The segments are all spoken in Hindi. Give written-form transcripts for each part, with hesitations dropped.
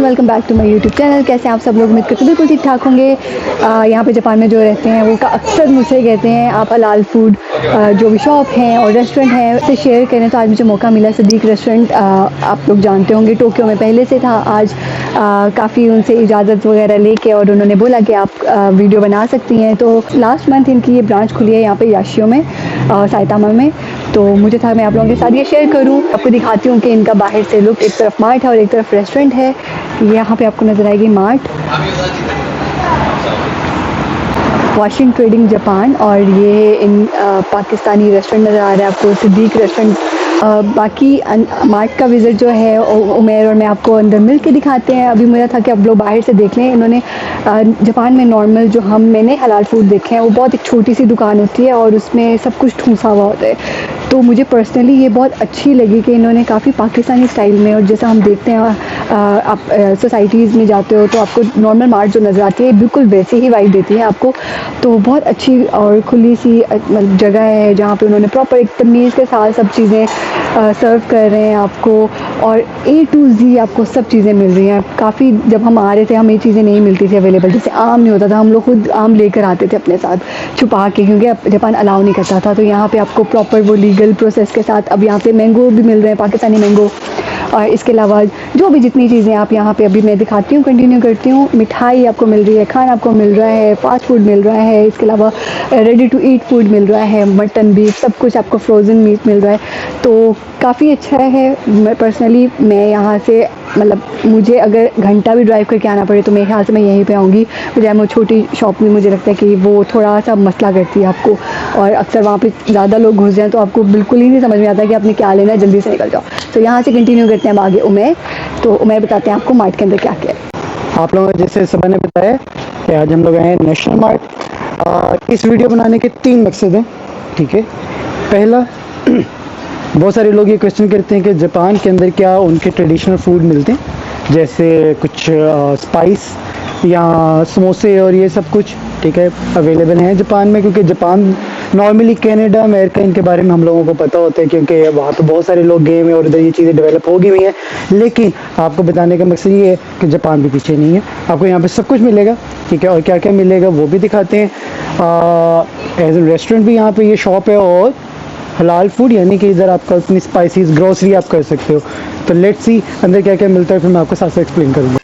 And welcome back to my YouTube channel. कैसे हैं आप सब लोग? उम्मीद करते बिल्कुल ठीक ठाक होंगे। यहाँ पे जापान में जो रहते हैं वो अक्सर मुझसे कहते हैं आप हलाल फूड जो भी शॉप हैं और रेस्टोरेंट हैं उससे शेयर करें। तो आज मुझे मौका मिला। सदीक रेस्टोरेंट आप लोग जानते होंगे, टोक्यो में पहले से था। आज काफ़ी उनसे इजाज़त वगैरह लेके और उन्होंने बोला कि आप वीडियो बना सकती हैं। तो लास्ट मंथ इनकी ये ब्रांच खुली है यहाँ पे याशियो में, साइतामा में। तो मुझे था मैं आप लोगों के साथ ये शेयर करूँ। आपको दिखाती हूँ कि इनका बाहर से लुक, एक तरफ मार्ट है और एक तरफ रेस्टोरेंट है। यहाँ पे आपको नज़र आएगी मार्ट, वॉशिंग ट्रेडिंग जापान, और ये इन पाकिस्तानी रेस्टोरेंट नज़र आ रहा है आपको, सिद्दीक रेस्टोरेंट। बाकी मार्ट का विज़िट जो है उमेर और मैं आपको अंदर मिल के दिखाते हैं। अभी मेरा था कि आप लोग बाहर से देख लें। इन्होंने जापान में नॉर्मल जो मैंने हलाल फूड देखे हैं वो बहुत एक छोटी सी दुकान होती है और उसमें सब कुछ ठूंसा हुआ होता है। तो मुझे पर्सनली ये बहुत अच्छी लगी कि इन्होंने काफ़ी पाकिस्तानी स्टाइल में, और जैसा हम देखते हैं आप सोसाइटीज़ में जाते हो तो आपको नॉर्मल मार्ट जो नज़र आती है बिल्कुल वैसी ही वाइब देती है आपको। तो बहुत अच्छी और खुली सी मतलब जगह है जहाँ पे उन्होंने प्रॉपर एक तमीज़ के साथ सब चीज़ें सर्व कर रहे हैं आपको, और A to Z आपको सब चीज़ें मिल रही हैं। काफ़ी जब हम आ रहे थे हमें चीज़ें नहीं मिलती थी अवेलेबल, जैसे आम नहीं होता था, हम लोग खुद आम लेकर आते थे अपने साथ छुपा के, क्योंकि जापान अलाउ नहीं करता था। तो यहाँ पे आपको प्रॉपर वो लीगल प्रोसेस के साथ अब यहाँ पे मैंगो भी मिल रहे हैं, पाकिस्तानी मैंगो। और इसके अलावा जो भी जितनी चीज़ें आप यहाँ पे अभी मैं दिखाती हूँ, कंटिन्यू करती हूँ। मिठाई आपको मिल रही है, खाना आपको मिल रहा है, फास्ट फूड मिल रहा है, इसके अलावा रेडी टू ईट फूड मिल रहा है, मटन बीफ सब कुछ आपको, फ्रोज़न मीट मिल रहा है। तो काफ़ी अच्छा है। मैं पर्सनली मैं यहाँ से मतलब मुझे अगर घंटा भी ड्राइव करके आना पड़े तो मेरे ख्याल से मैं यहीं पे आऊँगी, बजाय वो छोटी शॉप में। मुझे लगता है कि वो थोड़ा सा मसला करती है आपको, और अक्सर वहाँ पे ज़्यादा लोग घुस जाएँ तो आपको बिल्कुल ही नहीं समझ में आता कि आपने क्या लेना है, जल्दी से निकल जाओ। तो यहाँ से कंटिन्यू करते हैं हम आगे उमेर। तो उमेर बताते हैं आपको मार्ट के अंदर क्या क्या है। आप लोगों जैसे सबा ने बताया कि आज हम लोग आए हैं नेशनल मार्ट। इस वीडियो बनाने के 3 मकसद हैं, ठीक है। पहला, बहुत सारे लोग ये क्वेश्चन करते हैं कि जापान के अंदर क्या उनके ट्रेडिशनल फूड मिलते हैं, जैसे कुछ स्पाइस या समोसे और ये सब कुछ, ठीक है, अवेलेबल हैं जापान में। क्योंकि जापान नॉर्मली कनाडा अमेरिका इनके बारे में हम लोगों को पता होता है, क्योंकि वहाँ तो बहुत सारे लोग गए हुए हैं और उधर ये चीज़ें डेवलप हो गई हुई हैं। लेकिन आपको बताने का मकसद ये है कि जापान भी पीछे नहीं है, आपको यहाँ पे सब कुछ मिलेगा, ठीक है। और क्या क्या मिलेगा वो भी दिखाते हैं। एज ए रेस्टोरेंट भी यहाँ पे ये शॉप है, और हलाल फूड यानी कि इधर आपका अपनी स्पाइसेस ग्रोसरी आप कर सकते हो। तो लेट्स सी अंदर क्या क्या मिलता है, फिर मैं आपको साथ साथ एक्सप्लेन करूँगा।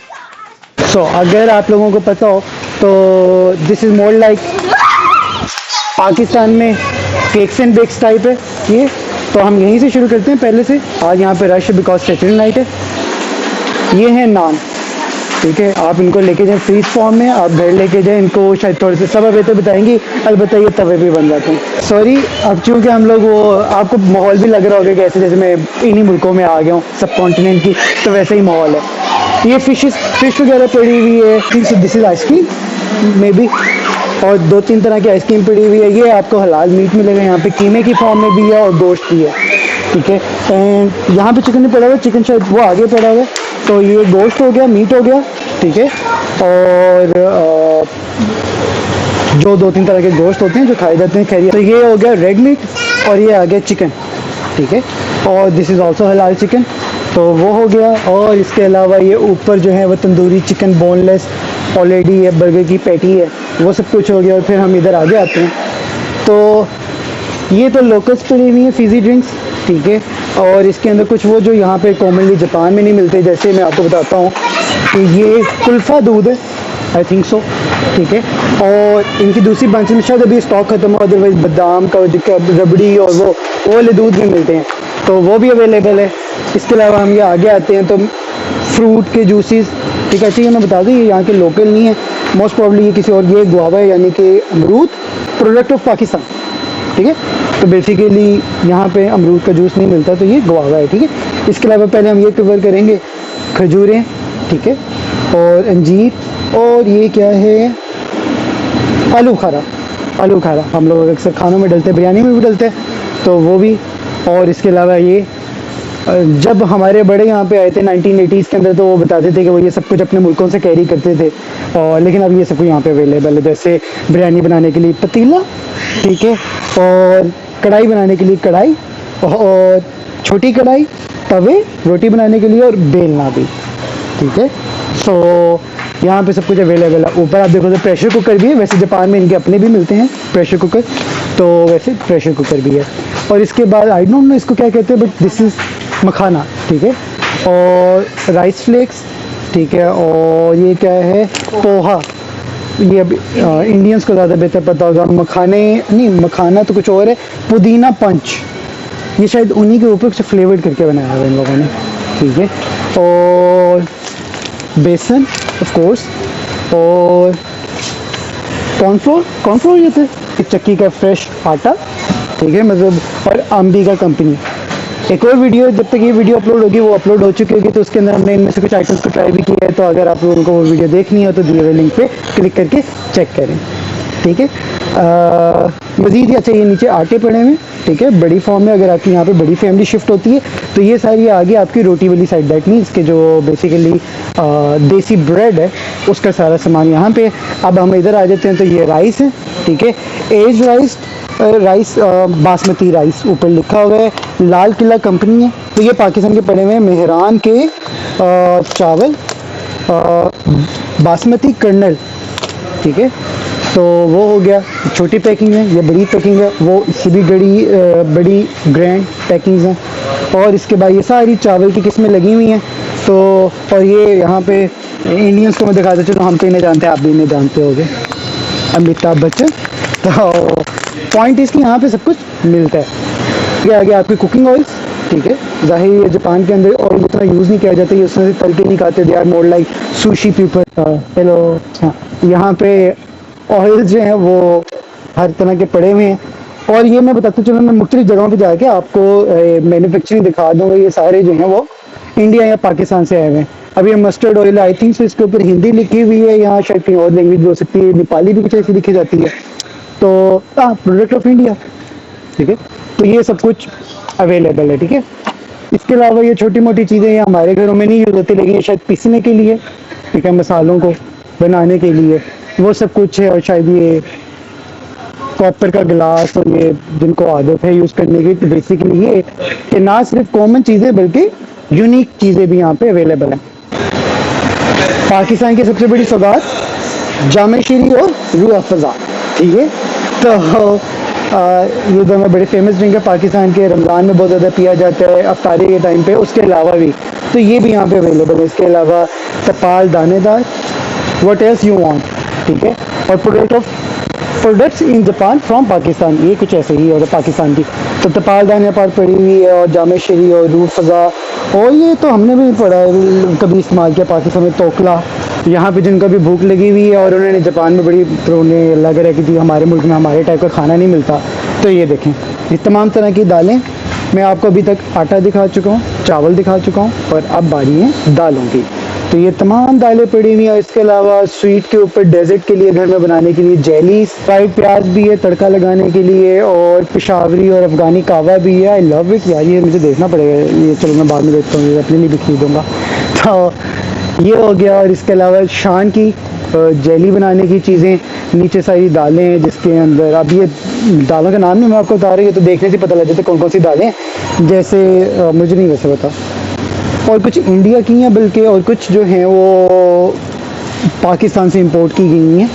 सो अगर आप लोगों को पता हो तो this is more like Pakistan में केक्स एंड बेक्स टाइप है ये। तो हम यहीं से शुरू करते हैं पहले से। आज यहाँ पे रश बिकॉज सैटरडे नाइट है। ये है नान, ठीक है। आप इनको लेके जाएं फ्रीज फॉर्म में, आप घर लेके जाएं इनको, शायद थोड़े से सब बेहतर बताएंगी, अलबत्ता ये तवे भी बन जाते हैं। सॉरी, अब चूँकि हम लोग वो आपको माहौल भी लग रहा होगा कि ऐसे जैसे मैं इन्हीं मुल्कों में आ गया हूँ, सब कॉन्टिनेंट की, तो वैसे ही माहौल है। ये फिश वगैरह पड़ी हुई है। This is ice cream may be, और 2-3 तरह की आइसक्रीम पड़ी हुई है। ये आपको हलाल मीट मिलेगा यहाँ पे, कीमे की फॉर्म में भी है और गोश्त भी है, ठीक है। एंड यहाँ पे चिकन भी पड़ा हुआ है, चिकन शायद वो आगे पड़ा हुआ है। तो ये गोश्त हो गया, मीट हो गया, ठीक है। और जो 2-3 तरह के गोश्त होते हैं जो खाए जाते हैं, खैरियत। तो ये हो गया रेड मीट, और ये आ गया चिकन, ठीक है। और दिस इज़ ऑल्सो हलाल चिकन, तो वो हो गया। और इसके अलावा ये ऊपर जो है वो तंदूरी चिकन बोनलेस ऑलरेडी है, बर्गर की पैटी है, वो सब कुछ हो गया। और फिर हम इधर आगे आते हैं तो ये तो लोकल्स पड़ी हुई हैं, फिजी ड्रिंक्स, ठीक है। और इसके अंदर कुछ वो जो यहाँ पे कॉमनली जापान में नहीं मिलते, जैसे मैं आपको बताता हूँ कि ये कुल्फ़ा दूध है, आई थिंक सो, ठीक है। और इनकी दूसरी ब्रांच में शायद अभी स्टॉक खत्म हो, अदरवाइज बादाम का रबड़ी और वो वाले दूध भी मिलते हैं, तो वो भी अवेलेबल है। इसके अलावा हम ये आगे आते हैं तो फ्रूट के जूसेस, ठीक है। ठीक, मैं बता दूँ ये यहाँ के लोकल नहीं है, मोस्ट प्रॉब्ली ये किसी और, ये गुआवा है यानी कि अमरूद, प्रोडक्ट ऑफ पाकिस्तान, ठीक है। तो बेसिकली यहाँ पे अमरूद का जूस नहीं मिलता, तो ये गुआवा है, ठीक है। इसके अलावा पहले हम ये कवर करेंगे खजूरें, ठीक है, और अंजीर, और ये क्या है, आलू खारा। आलू खारा हम लोग अक्सर खानों में डलते हैं, बिरयानी में भी डलते हैं, तो वो भी। और इसके अलावा ये जब हमारे बड़े यहाँ पे आए थे 1980s के अंदर, तो वो बताते थे कि वो ये सब कुछ अपने मुल्कों से कैरी करते थे, और लेकिन अब ये सब कुछ यहाँ पे अवेलेबल है। जैसे बिरयानी बनाने के लिए पतीला, ठीक है, और कढ़ाई बनाने के लिए कढ़ाई, और छोटी कढ़ाई, तवे रोटी बनाने के लिए, और बेलना भी, ठीक है। सो यहाँ पे सब कुछ अवेलेबल है। ऊपर आप देखो तो प्रेशर कुकर भी है, वैसे जापान में इनके अपने भी मिलते हैं प्रेशर कुकर, तो वैसे प्रेशर कुकर भी है। और इसके बाद आई डोंट नो इसको क्या कहते हैं, बट दिस इज़ मखाना, ठीक है। और राइस फ्लेक्स, ठीक है। और ये क्या है, पोहा, ये अब इंडियंस को ज़्यादा बेहतर पता होगा। मखाने नहीं, मखाना तो कुछ और है। पुदीना पंच, ये शायद उन्हीं के ऊपर कुछ फ्लेवर्ड करके बनाया हुआ इन लोगों ने, ठीक है। और बेसन ऑफ कोर्स, और कॉर्नफ्लोर ये थे, एक चक्की का फ्रेश आटा, ठीक है, मतलब। और अंबिका कंपनी। एक और वीडियो, जब तक ये वीडियो अपलोड होगी, वो अपलोड हो चुकी होगी, तो उसके अंदर हमने इनमें से कुछ आइटम्स को ट्राई भी किया है। तो अगर आप लोगों को वो वीडियो देखनी हो तो दिए हुए लिंक पे क्लिक करके चेक करें, ठीक है। मज़ीद अच्छा, ये नीचे आटे पड़े हुए, ठीक है, बड़ी फॉर्म में। अगर आपकी यहाँ पे बड़ी फैमिली शिफ्ट होती है तो ये सारी आगे आपकी रोटी वाली साइड, दैट मीन्स के जो बेसिकली देसी ब्रेड है, उसका सारा सामान यहाँ पे। अब हम इधर आ जाते हैं, तो ये राइस है, ठीक है, एज राइस, बासमती राइस ऊपर लिखा हुआ है। लाल किला कंपनी है, तो ये पाकिस्तान के पड़े हुए हैं। मेहरान के चावल, बासमती कर्नल, ठीक है। तो वो हो गया, छोटी पैकिंग है। ये बड़ी पैकिंग है, वो इससे भी बड़ी ग्रैंड पैकिंग्स हैं। और इसके बाद ये सारी चावल की किस्में लगी हुई हैं। तो और ये यहाँ पे इंडियंस को मैं दिखाता चलूँ, हम तो इन्हें जानते हैं, आप भी इन्हें जानते होंगे, अमिताभ बच्चन। तो पॉइंट इसकी यहाँ पे सब कुछ मिलता है। ये आगे आपकी कुकिंग ऑयल्स, ठीक है। ज़ाहिर है जापान के अंदर ऑयल इतना यूज़ नहीं किया जाता, ये उसमें से तल के नहीं खाते, they are more like sushi people. Hello, हाँ, यहाँ पे ऑयल जो हैं वो हर तरह के पड़े हुए हैं। और ये मैं बताते चलूँ, मैं मुख्तलिफ जगहों पे जाके आपको मैन्युफैक्चरिंग दिखा दूँगा। ये सारे जो हैं वो इंडिया या पाकिस्तान से आए हुए हैं। अब ये मस्टर्ड ऑयल, आई थिंक इसके ऊपर हिंदी लिखी हुई है, यहाँ शायद कहीं और लैंग्वेज हो सकती है, नेपाली भी कुछ ऐसी लिखी जाती है। तो प्रोडक्ट ऑफ इंडिया, ठीक है। तो ये सब कुछ अवेलेबल है, ठीक है। इसके अलावा ये छोटी मोटी चीज़ें ये हमारे घरों में नहीं यूज़ होती, लेकिन ये शायद पीसने के लिए, ठीक है, मसालों को बनाने के लिए वो सब कुछ है। और शायद ये कॉपर का गिलास, और ये जिनको आदत है यूज़ करने की, तो बेसिकली ये कि ना सिर्फ कॉमन चीज़ें बल्कि यूनिक चीज़ें भी यहाँ पे अवेलेबल हैं। पाकिस्तान की सबसे बड़ी सौगात जामे शीरी और रूह अफ़ज़ा, ठीक है। तो ये दोनों बड़े फेमस ड्रिंक है पाकिस्तान के, रमज़ान में बहुत ज़्यादा पिया जाता है अफ्तारी के टाइम पे। उसके अलावा भी तो ये भी यहाँ पे अवेलेबल है। इसके अलावा तपाल दानेदार, व्हाट एल्स यू वांट, ठीक है। और products in Japan from Pakistan, ये कुछ ऐसे ही है पाकिस्तान की। तो तपाल दाने पर पड़ी हुई है, और जामे शीरी और रूह अफ़ज़ा, और ये तो हमने भी पढ़ा है, कभी इस्तेमाल किया पाकिस्तान में। तोकला, यहाँ पे जिनको भी भूख लगी हुई है और उन्होंने जापान में बड़ी उन्हें लग रहा है कि जी हमारे मुल्क में हमारे टाइप का खाना नहीं मिलता, तो ये देखें, ये तमाम तरह की दालें। मैं आपको अभी तक आटा दिखा चुका हूँ, चावल दिखा चुका हूँ, और अब बारी है दालों की। तो ये तमाम दालें पड़ी हुई हैं। इसके अलावा स्वीट के ऊपर डेजर्ट के लिए घर में बनाने के लिए जेली, फ्राइड प्याज भी है तड़का लगाने के लिए, और पेशावरी और अफगानी कावा भी है। आई लव इट यार, ये मुझे देखना पड़ेगा, ये चलो मैं बाद में देखता हूँ, अपने लिए भी खरीदूँगा। तो ये हो गया। और इसके अलावा शान की जेली बनाने की चीज़ें, नीचे सारी दालें हैं जिसके अंदर, अब ये दालों का नाम नहीं मैं आपको बता रही हूँ, तो देखने से पता लग जाता है कौन कौन सी दालें, जैसे मुझे नहीं वैसे पता। और कुछ इंडिया की हैं बल्कि, और कुछ जो हैं वो पाकिस्तान से इंपोर्ट की गई हैं,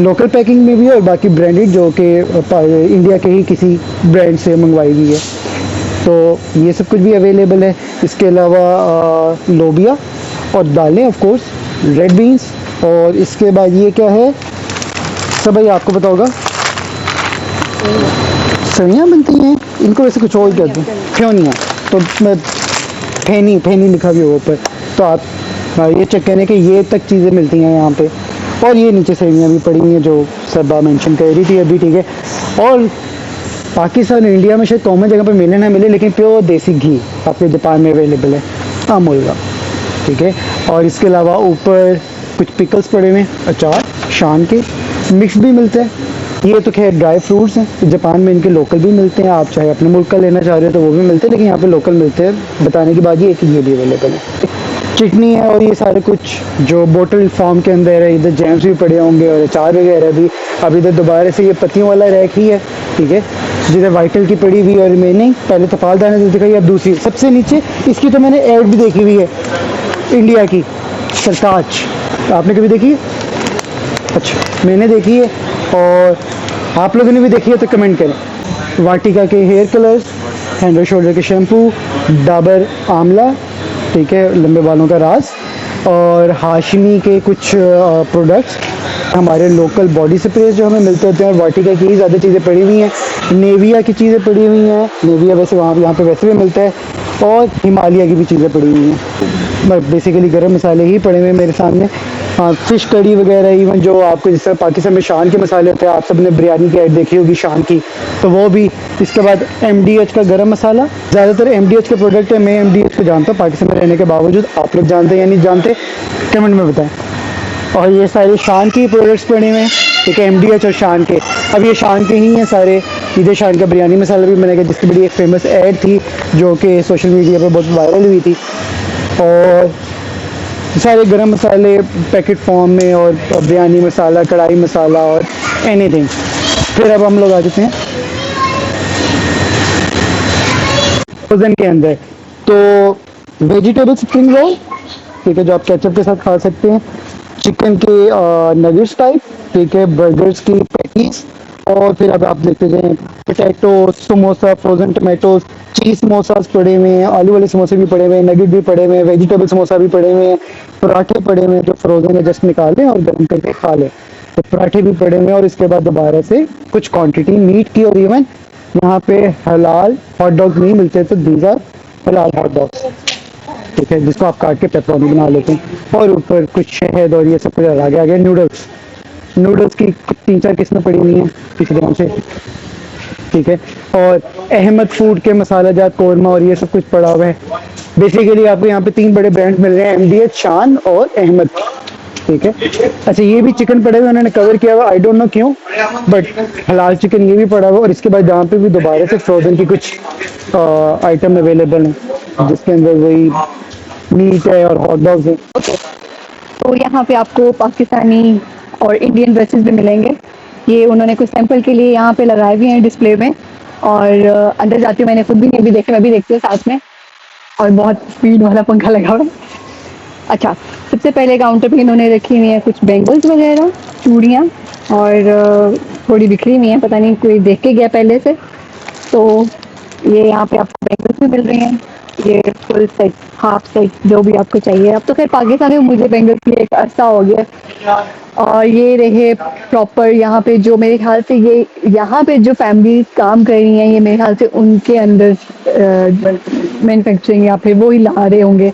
लोकल पैकिंग में भी है, और बाकी ब्रांडेड जो कि इंडिया के ही किसी ब्रांड से मंगवाई गई है। तो ये सब कुछ भी अवेलेबल है। इसके अलावा लोबिया और दालें, ऑफ कोर्स रेड बीन्स, और इसके बाद ये क्या है सब भाई आपको पता होगा, सवियाँ बनती हैं, इनको वैसे कुछ और कहते हैं, फ्योनिया। तो मैं फेनी लिखा भी होगा ऊपर, तो आप ये चेक करें कि ये तक चीज़ें मिलती हैं यहाँ पे। और ये नीचे सेवियाँ भी पड़ी हैं जो सबा मेंशन कर रही थी अभी, ठीक है। और पाकिस्तान और इंडिया में शायद कॉमन जगह पर मिले ना मिले, लेकिन प्योर देसी घी आपके जापान में अवेलेबल है, अमूल का, ठीक है। और इसके अलावा ऊपर कुछ पिकल्स पड़े हुए हैं, अचार शान के मिक्स भी मिलते हैं। ये तो खैर ड्राई फ्रूट्स हैं, जापान में इनके लोकल भी मिलते हैं, आप चाहे अपने मुल्क का लेना चाह रहे हो तो वो भी मिलते हैं, लेकिन यहाँ पे लोकल मिलते हैं। बताने की बात ये कि ये भी अवेलेबल है। चटनी है, और ये सारे कुछ जो बोतल फॉर्म के अंदर है, इधर जैम्स भी पड़े होंगे और अचार वगैरह भी। अब इधर दोबारा से ये पत्तियों वाला रैक ही है, ठीक है, जिधर वाइटल की पड़ी हुई और रिमेनिंग, पहले तो पाल दाने दिखाई, अब दूसरी सबसे नीचे इसकी तो मैंने ऐड भी देखी हुई है इंडिया की, सरताज, आपने कभी देखी है? अच्छा, मैंने देखी है, और आप लोगों ने भी देखी है तो कमेंट करें। वाटिका के hair colours, head and shoulder के शैम्पू, डाबर आंवला, ठीक है, लंबे बालों का राज, और हाशमी के कुछ प्रोडक्ट्स, हमारे लोकल बॉडी स्प्रे जो हमें मिलते होते हैं, और वाटिका की ही ज़्यादा चीज़ें पड़ी हुई हैं, नेविया की चीज़ें पड़ी हुई हैं, नेविया वैसे वहाँ यहाँ पे वैसे भी मिलता है, और हिमालय की भी चीज़ें पड़ी हुई हैं। बेसिकली गरम मसाले ही पड़े हुए हैं मेरे सामने। हाँ, फिश कड़ी वगैरह, इवन जो आपको जिस तरह पाकिस्तान में शान के मसाले होते हैं, आप सबने बिरयानी की ऐड देखी होगी शान की, तो वो भी। इसके बाद MDH का गरम मसाला, ज़्यादातर MDH के प्रोडक्ट है, मैं MDH को जानता हूँ पाकिस्तान में रहने के बावजूद। आप लोग जानते हैं या नहीं जानते, कमेंट में बताएं। और ये सारे शान के प्रोडक्ट्स पड़े हुए हैं, ठीक है, MDH और शान के। अब ये शान के ही हैं सारे। इधर शान का बिरयानी मसाला भी बनेगा, जिसकी बड़ी एक फेमस ऐड थी जो कि सोशल मीडिया पर बहुत वायरल हुई थी। और सारे गरम मसाले पैकेट फॉर्म में, और बिरयानी मसाला, कढ़ाई मसाला, और एनीथिंग। फिर अब हम लोग आ जाते हैं फ्रोजन के अंदर। तो वेजिटेबल स्प्रिंग रोल, ठीक है, जो आप केचप के साथ खा सकते हैं। चिकन के नगेट्स टाइप, ठीक है, बर्गर्स की पैटीज, और फिर अब आप देखते जाएं पोटैटो समोसा, फ्रोजन टमाटोज, चीज़ समोसास पड़े हुए हैं, आलू वाले समोसे भी पड़े हुए हैं, नगेट भी पड़े हुए हैं, वेजिटेबल समोसा भी पड़े हुए हैं, पराठे पड़े हुए हैं जो फ्रोजन है, जस्ट निकाल लें और गर्म करके खा लें। तो पराठे भी पड़े हुए हैं, और इसके बाद दोबारा से कुछ क्वांटिटी मीट की, और इवन यहाँ पे हलाल हॉट डॉग नहीं मिलते, तो दीज आर हलाल हॉट डॉग्स, ठीक है, जिसको आप काट के पेपरोनी बना लेते हैं। और ऊपर कुछ शहद और ये सब कुछ आगे आगे नूडल्स, नूडल्स की 3-4 किस्में पड़ी हुई हैं इस तरह से, ठीक है। और अहमद फूड के मसाला जात कौरमा और ये सब कुछ पड़ा हुआ है। बेसिकली आपको यहाँ पे 3 बड़े ब्रांड मिल रहे हैं, MDH, शान और अहमद, ठीक है। अच्छा, ये भी चिकन पड़े हुए उन्होंने कवर किया हुआ, आई डोंट नो क्यों, बट हलाल चिकन ये भी पड़ा हुआ। और इसके बाद यहाँ पे भी दोबारा से फ्रोजन की कुछ आइटम अवेलेबल हैं, जिसके अंदर वही मीट है और हॉट डॉग्स हैं। तो यहाँ पे आपको पाकिस्तानी और इंडियन ड्रेसेस भी मिलेंगे। ये उन्होंने कुछ सैंपल के लिए यहाँ पे लगाए हुए हैं डिस्प्ले में, और अंदर जाती हूँ, मैंने खुद भी नहीं अभी देखे, मैं भी देखती हूँ साथ में। और बहुत स्पीड वाला पंखा लगा हुआ है। अच्छा, सबसे पहले काउंटर पे इन्होंने रखी हुई है कुछ बैंगल्स वगैरह, चूड़ियाँ, और थोड़ी बिखरी हुई हैं, पता नहीं कोई देख के गया पहले से। तो ये यहाँ पे आपको बैंगल्स भी मिल रही हैं, ये फुल सेट, हाफ सेट, जो भी आपको चाहिए। अब तो खैर पाकिस्तान में मुझे बैंगल्स के लिए एक अरसा हो गया। और ये रहे प्रॉपर यहाँ पे, जो मेरे ख्याल से ये यहाँ पे जो फैमिली काम कर रही हैं, ये मेरे ख्याल से उनके अंदर मैन्युफैक्चरिंग या फिर वो ही ला रहे होंगे।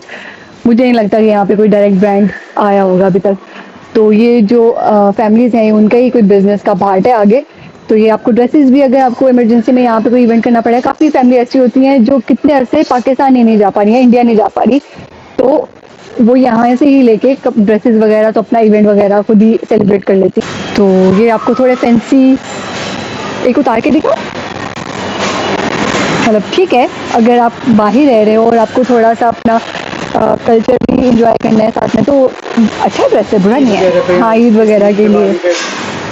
मुझे नहीं लगता कि यहाँ पे कोई डायरेक्ट ब्रांड आया होगा अभी तक। तो ये जो फैमिलीज़ हैं, उनका ही कोई बिजनेस का पार्ट है आगे। तो ये आपको ड्रेसेस भी, अगर आपको इमरजेंसी में यहाँ पे कोई इवेंट करना पड़े, काफ़ी फैमिली ऐसी होती हैं जो कितने अरसे पाकिस्तान ही नहीं जा पा रही हैं, इंडिया नहीं जा पा रही, तो वो यहाँ से ही लेके ड्रेसेस वगैरह, तो अपना इवेंट वगैरह खुद ही सेलिब्रेट कर लेती। तो ये आपको थोड़े फैंसी, एक उतार के दिखा, मतलब ठीक है, अगर आप बाहर रह रहे हो और आपको थोड़ा सा अपना कल्चर भी इंजॉय करना है साथ में, तो अच्छा ड्रेस है, बुरा नहीं है। हाँ, ईद वगैरह के लिए।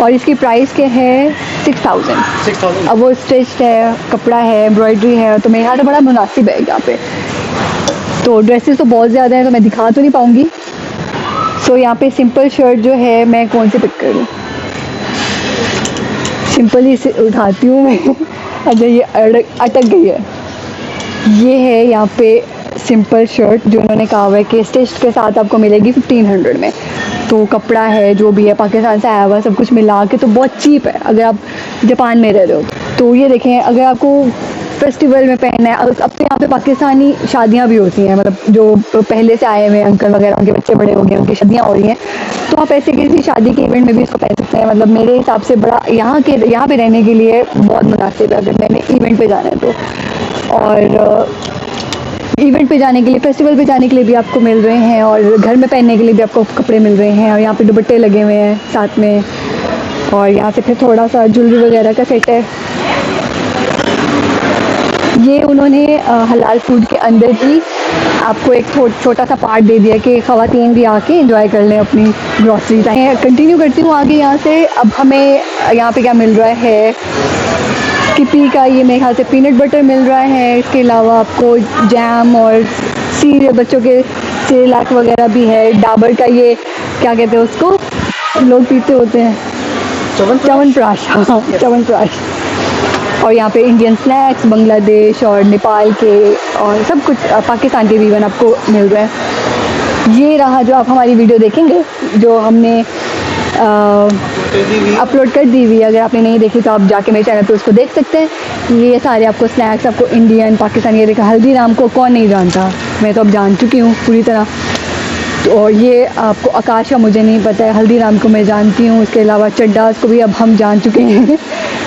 और इसकी प्राइस क्या है? 6000। अब वो स्टिच्ड है, कपड़ा है, एम्ब्रॉयडरी है, तो मेरे ख्याल से बड़ा मुनासिब है यहाँ पे। तो ड्रेसेस तो बहुत ज़्यादा है, तो मैं दिखा तो नहीं पाऊँगी। सो यहाँ पे सिंपल शर्ट जो है, मैं कौन सी पिक करूँ? सिंपल ही से उठाती हूँ मैं। अच्छा, ये अटक गई है। ये है यहाँ पे सिंपल शर्ट, जो उन्होंने कहा हुआ है कि स्टिच के साथ आपको मिलेगी 1500 में। तो कपड़ा है, जो भी है पाकिस्तान से आया हुआ, सब कुछ मिला के तो बहुत चीप है अगर आप जापान में रह रहे हो। तो ये देखें, अगर आपको फेस्टिवल में पहनना है, अब तो यहाँ पे पाकिस्तानी शादियाँ भी होती हैं, मतलब जो पहले से आए हुए हैं अंकल वगैरह, उनके बच्चे बड़े हो गए, उनकी शादियाँ हो रही हैं, तो आप ऐसे किसी शादी के इवेंट में भी इसको पहन सकते हैं। मतलब मेरे हिसाब से बड़ा यहाँ पे रहने के लिए बहुत मुनासिब है अगर मैंने इवेंट पे जाना है तो। और इवेंट पे जाने के लिए, फेस्टिवल पे जाने के लिए भी आपको मिल रहे हैं, और घर में पहनने के लिए भी आपको कपड़े मिल रहे हैं। और यहाँ पे दुपट्टे लगे हुए हैं साथ में, और यहाँ से फिर थोड़ा सा ज्वेलरी वगैरह का सेट है। ये उन्होंने हलाल फूड के अंदर ही आपको एक छोटा सा पार्ट दे दिया कि ख़वातीन भी आके एंजॉय कर लें अपनी ग्रॉसरी। कंटिन्यू करती हूँ आगे यहाँ से। अब हमें यहाँ पे क्या मिल रहा है? किपी का ये मेरे ख्याल से पीनट बटर मिल रहा है। इसके अलावा आपको जैम और सीरियल, बच्चों के सेरेलैक वगैरह भी है, डाबर का ये क्या कहते हैं उसको, लोग पीते होते हैं, च्यवनप्राश, हाँ च्यवनप्राश। और यहाँ पे इंडियन स्नैक्स, बांग्लादेश और नेपाल के और सब कुछ पाकिस्तान के भी इवन आपको मिल रहा है। ये रहा जो आप हमारी वीडियो देखेंगे, जो हमने अपलोड कर दी हुई है। अगर आपने नहीं देखी तो आप जाके मेरे चैनल पे उसको देख सकते हैं। ये सारे आपको स्नैक्स, आपको इंडियन, पाकिस्तानी, ये देखा हल्दीराम को कौन नहीं जानता, मैं तो अब जान चुकी हूँ पूरी तरह। तो ये आपको आकाश का मुझे नहीं पता है, हल्दीराम को मैं जानती हूँ। इसके अलावा चड्डास को भी अब हम जान चुके हैं।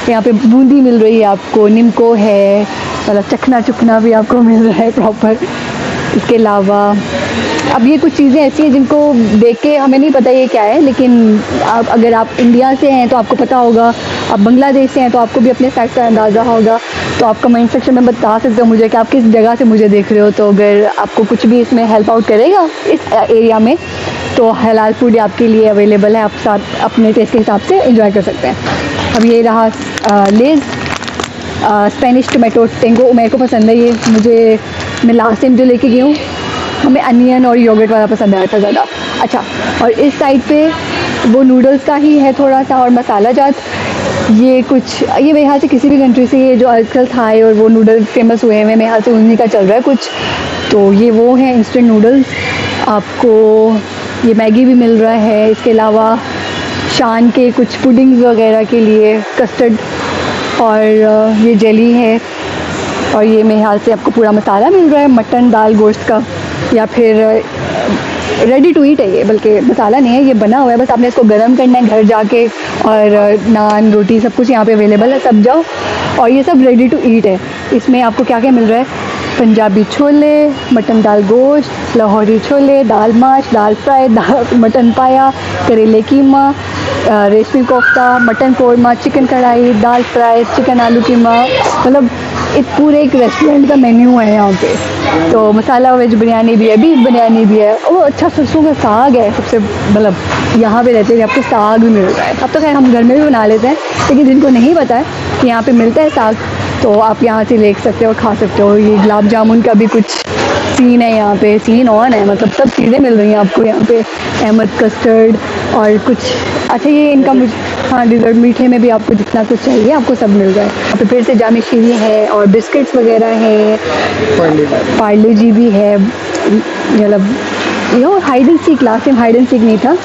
यहाँ पे बूंदी मिल रही है आपको, निमको है, मतलब चखना चुखना भी आपको मिल रहा है प्रॉपर। इसके अलावा अब ये कुछ चीज़ें ऐसी हैं जिनको देख के हमें नहीं पता ये क्या है, लेकिन आप अगर आप इंडिया से हैं तो आपको पता होगा, आप बांग्लादेश से हैं तो आपको भी अपने फैक्ट का अंदाज़ा होगा। तो आप कमेंट सेक्शन में बता सकते हो मुझे कि आप किस जगह से मुझे देख रहे हो। तो अगर आपको कुछ भी इसमें हेल्प आउट करेगा इस एरिया में, तो हलाल फूड आपके लिए अवेलेबल है, आप साथ अपने टेस्ट के हिसाब से एंजॉय कर सकते हैं। अब ये रहा लेज़ स्पेनिश टोमेटो टेंगो, मेरे को पसंद है ये, मुझे मैं लास्ट टाइम जो लेके गई हूँ हमें अनियन और योगर्ट वाला पसंद आया था ज़्यादा। अच्छा, और इस साइड पे वो नूडल्स का ही है थोड़ा सा, और मसाला जात, ये कुछ, ये मेरे ख्याल से किसी भी कंट्री से ये जो आजकल थाई और वो नूडल्स फेमस हुए हैं, मेरे ख्याल से उन्हीं का चल रहा है कुछ। तो ये वो है इंस्टेंट नूडल्स, आपको ये मैगी भी मिल रहा है। इसके अलावा शान के कुछ पुडिंग्स वगैरह के लिए कस्टर्ड, और ये जेली है, और ये मेरे ख्याल से आपको पूरा मसाला मिल रहा है मटन, दाल, गोश्त का, या फिर रेडी टू ईट है ये, बल्कि मसाला नहीं है, ये बना हुआ है, बस आपने इसको गर्म करना है घर जाके। और नान, रोटी सब कुछ यहाँ पे अवेलेबल है, सब जाओ। और ये सब रेडी टू ईट है। इसमें आपको क्या क्या मिल रहा है, पंजाबी छोले, मटन दाल गोश्त, लाहौरी छोले, दाल माश, दाल फ्राई, मटन पाया, करेले कीमा, रेशमी कोफ्ता, मटन कौरमा, चिकन कढ़ाई, दाल फ्राई, चिकन आलू कीमा, मतलब एक पूरे एक रेस्टोरेंट का मेन्यू है यहाँ पे। तो मसाला वेज बिरयानी भी है, बीफ बिरयानी भी है, और अच्छा सरसों का साग है सबसे, मतलब यहाँ पे रहते हैं आपको साग भी मिल रहा है। अब तो खैर हम घर में भी बना लेते हैं, लेकिन जिनको नहीं पता है कि यहाँ पे मिलता है साग, तो आप यहाँ से ले सकते हो, खा सकते हो। ये गुलाब जामुन का भी कुछ सीन है यहाँ पे, सीन ऑन है, मतलब सब चीज़ें मिल रही हैं आपको यहाँ पे, अहमद कस्टर्ड और कुछ। अच्छा, ये इनका मुझे, हाँ डिज़र्ट मीठे में भी आपको जितना कुछ चाहिए आपको सब मिल रहा है। यहाँ पे फिर से जामी शीरी है, और बिस्किट्स वगैरह हैं, पार्ले जी भी है, मतलब यो hide and seek, last time hide and seek नहीं था,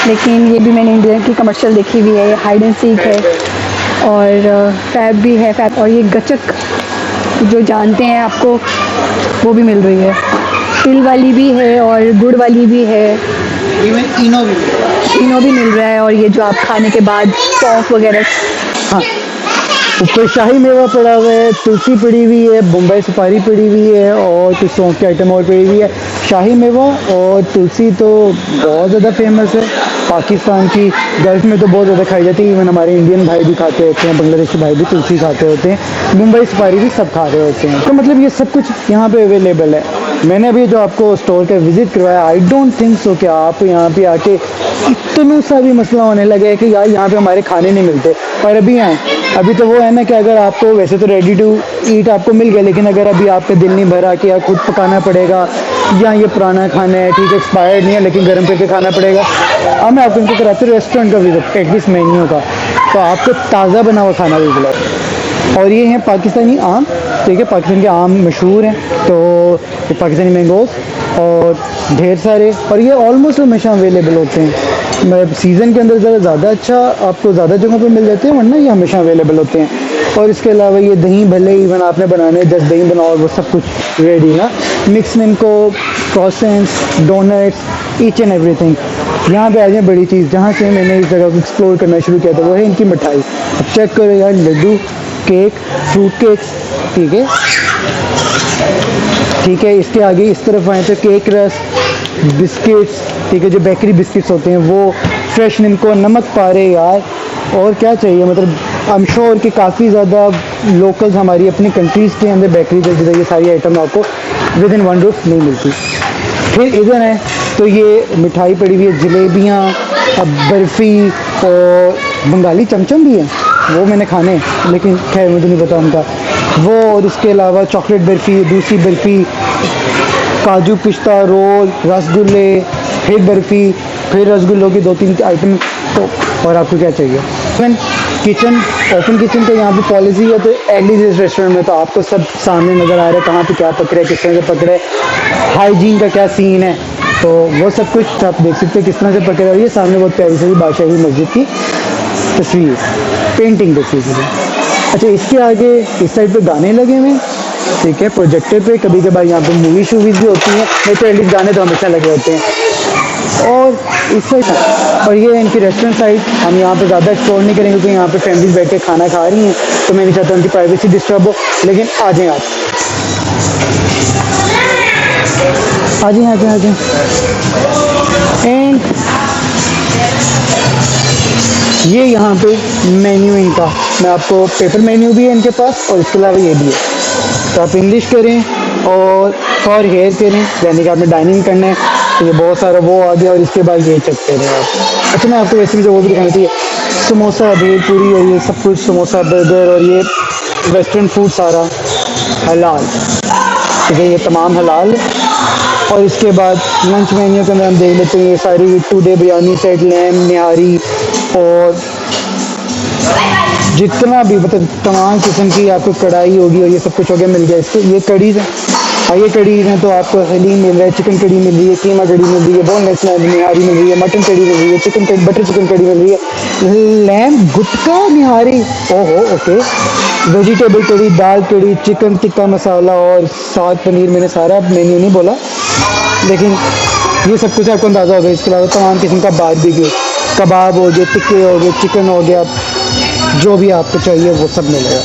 लेकिन ये भी मैंने इंडिया की कमर्शियल देखी हुई है, हाइड एंड सीक है। और फैब भी है, फैब, और ये गचक जो जानते हैं आपको वो भी मिल रही है, तिल वाली भी है और गुड़ वाली भी है, इवन इनो भी मिल रहा है। और ये जो आप खाने के बाद सौंफ वगैरह, हाँ, ऊपर शाही मेवा पड़ा हुआ है, तुलसी पड़ी हुई है, बम्बई सुपारी पड़ी हुई है, और कुछ सौंफ के आइटम और पड़ी हुई है। शाही मेवा और तुलसी तो बहुत ज़्यादा फेमस है पाकिस्तान की, गल्फ में तो बहुत ज़्यादा खाई जाती है, इवन हमारे इंडियन भाई भी खाते होते हैं, बांग्लादेशी भाई भी तुलसी खाते होते हैं, मुंबई सुपारी भी सब खा रहे होते हैं। तो मतलब ये सब कुछ यहाँ पे अवेलेबल है। मैंने अभी जो आपको स्टोर का विज़िट करवाया, आई डोंट थिंक सो कि आप यहाँ पे आके इतना सा भी मसला होने लगा है कि यार यहाँ पे हमारे खाने नहीं मिलते। और अभी आए, अभी तो वो है ना कि अगर आपको वैसे तो रेडी टू ईट आपको मिल गया, लेकिन अगर अभी आपका दिल नहीं भरा कि यार खुद पकाना पड़ेगा, या ये पुराना खाना है, ठीक है एक्सपायर्ड नहीं है लेकिन गर्म करके खाना पड़ेगा, अब मैं आपको इनको कराती हूँ रेस्टोरेंट का विजिट, एटलीस्ट मेन्यू का, तो आपको ताज़ा बना हुआ खाना भी मिलेगा। और ये हैं पाकिस्तानी आम, ठीक है, पाकिस्तान के आम मशहूर हैं, तो ये पाकिस्तानी मैंगोज़ और ढेर सारे, और ये ऑलमोस्ट हमेशा अवेलेबल होते हैं। मतलब सीज़न के अंदर ज़्यादा अच्छा आपको ज़्यादा जगहों पे मिल जाते हैं, वरना ये हमेशा अवेलेबल होते हैं। और इसके अलावा ये दही भले इवन आपने बनाने, जस्ट दही बनाओ, वो सब कुछ रेडी ना, mix nimko, croissants, donuts, each and everything. यहाँ पे आ जाए बड़ी चीज़, जहाँ से मैंने इस जगह को एक्सप्लोर करना शुरू किया था, वो है इनकी मिठाई। अब चेक करो यार, लड्डू, केक, फ्रूट केक्स, ठीक है, ठीक है। इसके आगे इस तरफ आए तो केक रस, बिस्किट्स, ठीक है, जो बेकरी बिस्किट्स होते हैं वो, फ्रेश निमको, नमक पारे यार, और क्या चाहिए। मतलब आई एम श्योर कि काफ़ी ज़्यादा लोकल्स हमारी अपनी कंट्रीज़ के अंदर बेकरीज है जिधर ये सारी आइटम आपको विद इन वन रूफ नहीं मिलती। फिर इधर है तो ये मिठाई पड़ी हुई है, जलेबियाँ, बर्फ़ी, और बंगाली चमचम भी है, वो मैंने खाने, लेकिन खैर मुझे नहीं पता उनका वो। और इसके अलावा चॉकलेट बर्फ़ी, दूसरी बर्फ़ी, काजू पिस्ता रोल, रसगुल्ले, फिर बर्फ़ी, फिर रसगुल्लों की 2-3 आइटम। तो और आपको क्या चाहिए? किचन, ओपन किचन का यहाँ पे पॉलिसी है। तो एटलीस्ट इस रेस्टोरेंट में तो आपको सब सामने नज़र आ रहा है, कहाँ पे क्या पक रहा है, किस तरह से पक रहा है, हाइजीन का क्या सीन है, तो वो सब कुछ आप देख सकते हैं किस तरह से पक रहा है। ये सामने बहुत प्यारी सी बादशाही मस्जिद की तस्वीर, पेंटिंग बेसिकली। अच्छा, इसके आगे इस साइड पे गाने लगे हुए हैं, ठीक है, प्रोजेक्टर पे। कभी कभार यहाँ पे मूवी शूवीज भी होती हैं, नहीं तो एटलीस्ट गाने तो हमेशा लगे होते हैं। और इस साइड, और ये इनकी रेस्टोरेंट साइड, हम यहाँ पे ज़्यादा एक्सप्लोर नहीं करेंगे क्योंकि यहाँ पे फैमिलीज बैठ के खाना खा रही हैं, तो मैं नहीं चाहता उनकी प्राइवेसी डिस्टर्ब हो। लेकिन आ जाएँ आप, आ जाएँ, आ जाएँ, आ जाएँ। एंड ये यहाँ पे मेन्यू इनका, मैं आपको पेपर मेन्यू भी है इनके पास, और इसके अलावा ये भी है। तो आप इंग्लिश करें और फॉर हेयर करें, यानी कि आपने डाइनिंग करना है, तो ये बहुत सारा वो आ गया, और इसके बाद ये चेक करें आप। अच्छा, मैं आपको वैसे भी जो वो भी दिखानी थी, समोसा, भेल पूरी, और ये सब कुछ, समोसा, बर्गर, और ये वेस्टर्न फूड सारा हलाल, ठीक है, ये तमाम हलाल है। और इसके बाद लंच मेन्यू के अंदर हम देख लेते हैं ये सारी 2 डे बिरयानी सेट, लैम, निहारी, और जितना भी मतलब तमाम किस्म की आपको कढ़ाई होगी, और ये सब कुछ हो गया, मिल गया। इसके ये कढ़ीज़ हैं, और ये कढ़ीज़ हैं तो आपको हलीम मिल रहा है, चिकन कढ़ी मिल रही है, कीमा कढ़ी मिल रही है, बोनलेस निहारी मिल रही है, मटन कढ़ी मिल रही है, चिकन कढ़ी, बटर चिकन कढ़ी मिल रही है, लैम गुटका निहारी, ओहो ओके, वेजिटेबल कढ़ी, दाल कढ़ी, चिकन टिक्का मसाला, और साथ पनीर। मैंने सारा मेन्यू नहीं बोला, लेकिन ये सब कुछ आपको अंदाज़ा हो गया। इसके अलावा तमाम किस्म का बारबेक्यू, कबाब हो गए, टिक्के हो गए, चिकन हो गया, जो भी आपको चाहिए वो सब मिलेगा।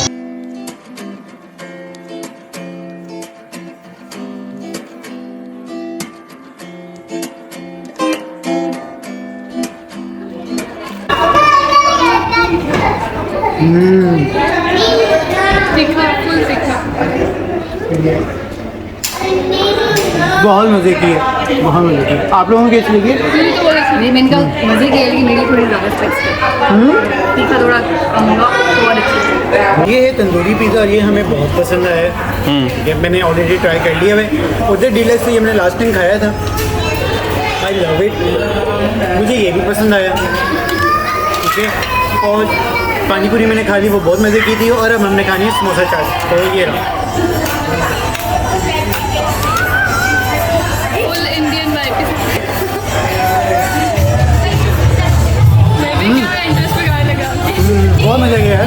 तीखा, फुल तीखा। बहुत मज़े की है, बहुत मज़े की है। आप लोगों को कैसी लगी? नहीं, मैंने कहा मज़े की है, लेकिन मेरी थोड़ी ज़्यादा स्पाइस है। तीखा थोड़ा कम होगा तो और अच्छा। ये है तंदूरी पिज़्ज़ा, और ये हमें बहुत पसंद आया है। ये मैंने ऑलरेडी ट्राई कर लिया है। उधर डीलक्स से ये मैंने लास्ट टाइम खाया था, आई लव इट। मुझे ये भी पसंद आया, ठीक है। और पानी पूरी मैंने खा ली, वो बहुत मज़े की थी। और अब हमने खानी है समोसा चाट, तो ये रहा। फुल इंडियन वाइब के साथ। मैं भी क्या इंटरेस्ट लगाने लगा। बहुत मज़ा गया है।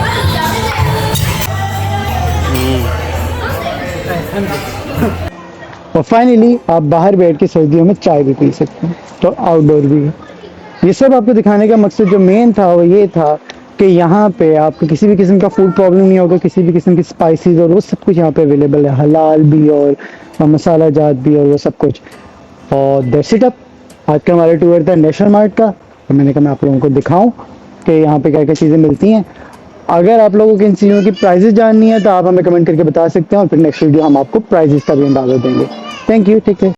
और फाइनली आप बाहर बैठ के सर्दियों में चाय भी पी सकते हैं, तो आउटडोर भी है। ये सब आपको दिखाने का मकसद जो मेन था वो ये था कि यहाँ पे आपको किसी भी किस्म का फूड प्रॉब्लम नहीं होगा, किसी भी किस्म की स्पाइसेस और वो सब कुछ यहाँ पे अवेलेबल है, हलाल भी और मसाला जात भी, और वो सब कुछ। और दैट्स इट। अप आज का हमारा टूर था नेशनल मार्ट का, तो मैंने कहा मैं आप लोगों को दिखाऊं कि यहाँ पे क्या क्या चीज़ें मिलती हैं। अगर आप लोगों को इन चीज़ों की प्राइजेस जाननी है तो आप हमें कमेंट करके बता सकते हैं, और फिर नेक्स्ट वीडियो हम आपको प्राइजेस का भी अंदाजा देंगे। थैंक यू, ठीक है।